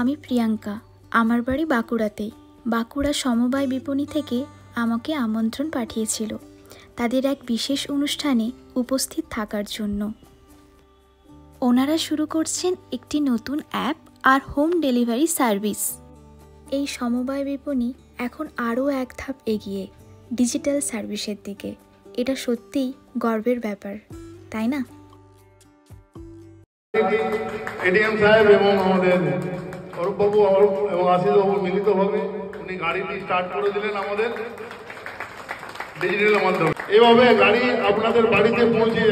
আমি প্রিয়াঙ্কা, আমার বাড়ি বাঁকুড়াতেই। বাঁকুড়া সমবায় বিপণী থেকে আমাকে আমন্ত্রণ পাঠিয়েছিল তাদের এক বিশেষ অনুষ্ঠানে উপস্থিত থাকার জন্য। ওনারা শুরু করছেন একটি নতুন অ্যাপ আর হোম ডেলিভারি সার্ভিস। এই সমবায় বিপণী এখন আরও এক ধাপ এগিয়ে ডিজিটাল সার্ভিসের দিকে। এটা সত্যিই গর্বের ব্যাপার, তাই না? এডিএম সাহেব এবং আমাদের অরূপবাবু এবং আশিসবাবু মিলিতভাবে উনি গাড়িটি স্টার্ট করে দিলেন আমাদের ডিজিটাল মাধ্যমে। এইভাবে গাড়ি আপনাদের বাড়িতে পৌঁছে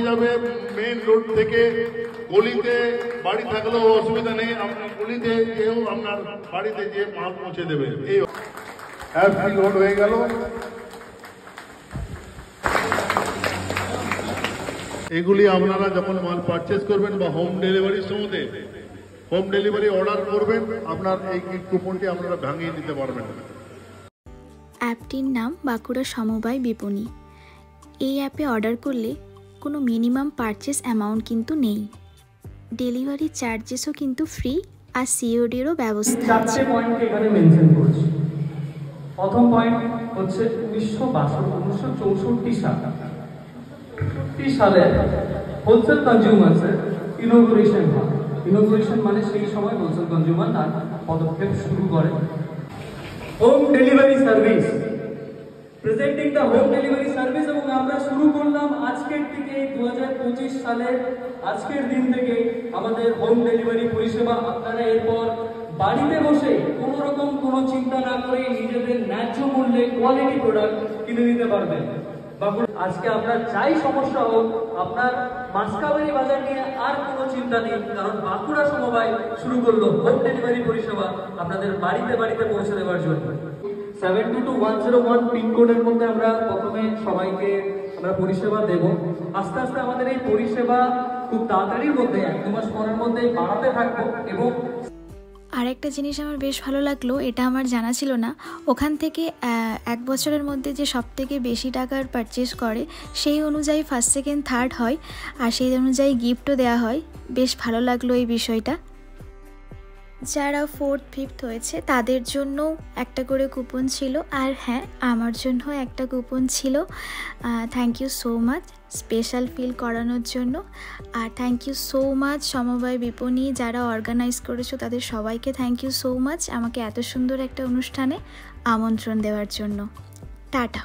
যাবে, মেইন রোড থেকে। গলিতে বাড়ি থাকলেও অসুবিধা নেই, আপনার গলিতে কেউ আপনার বাড়িতে যে মাল পৌঁছে দেবে। এই অ্যাপটি লোড হয়ে গেল। এগুলি আপনারা যখন মাল পারচেস করবেন বা হোম ডেলিভারির সময় হোম ডেলিভারি অর্ডার করবেন, আপনার এই কুপনটি আপনারা ভাঙিয়ে নিতে পারবেন। অ্যাপটির নাম বাঁকুড়া সমবায় বিপণী। এই অ্যাপে অর্ডার করলে কোনো মিনিমাম পারচেস অ্যামাউন্ট কিন্তু নেই। ডেলিভারি চার্জেসও কিন্তু ফ্রি, আর সিওডিরও ব্যবস্থা আছে। 4টে পয়েন্ট এখানে মেনশন করছি। প্রথম পয়েন্ট হচ্ছে 1964 সালে হোলসেল কনজিউমার্সের ইনোগ্রেশন হয়। ইনোগ্রেশন মানে সেই সময় হোলসেল কনজিউমার তার পদক্ষেপ শুরু করে। Home delivery service, presenting the home delivery service. এবং আমরা শুরু করলাম আজকের থেকে, 2025 সালের আজকের দিন থেকে আমাদের হোম ডেলিভারি পরিষেবা। আপনারা এরপর বাড়িতে বসে কোনো রকম কোনো চিন্তা না করে নিজেদের ন্যায্য মূল্যে কোয়ালিটি প্রোডাক্ট কিনে নিতে পারবেন। আজকে আপনার যাই সমস্যা হোক, আপনার মাসকাবাড়ি বাজার নিয়ে আর কোনো চিন্তা নেই, কারণ বাঁকুড়া সমবায় শুরু করলো হোম ডেলিভারি পরিষেবা আপনাদের বাড়িতে বাড়িতে পৌঁছে দেওয়ার জন্য। 722101 পিনকোডের মধ্যে আমরা প্রথমে সবাইকে আমরা পরিষেবা দেব। আস্তে আস্তে আমাদের এই পরিষেবা খুব তাড়াতাড়ির মধ্যে 1-2 মাস পরের মধ্যে বাড়াতে থাকবো। এবং আরেকটা জিনিস আমার বেশ ভালো লাগলো, এটা আমার জানা ছিল না। ওখান থেকে 1 বছরের মধ্যে যে সবথেকে বেশি টাকার পারচেস করে সেই অনুযায়ী ফার্স্ট সেকেন্ড থার্ড হয়, আর সেই অনুযায়ী গিফটও দেওয়া হয়। বেশ ভালো লাগলো এই বিষয়টা। যারা 4th 5th হয়েছে তাদের জন্য একটা করে কুপন ছিল, আর হ্যাঁ, আমার জন্য একটা কুপন ছিল। Thank you so much special feel করানোর জন্য। আর থ্যাংক ইউ সো মাচ সমবায় বিপণী যারা অর্গানাইজ করেছো, তাদের সবাইকে থ্যাংক ইউ সো মাচ আমাকে এত সুন্দর একটা অনুষ্ঠানে আমন্ত্রণ দেওয়ার জন্য। টাটা।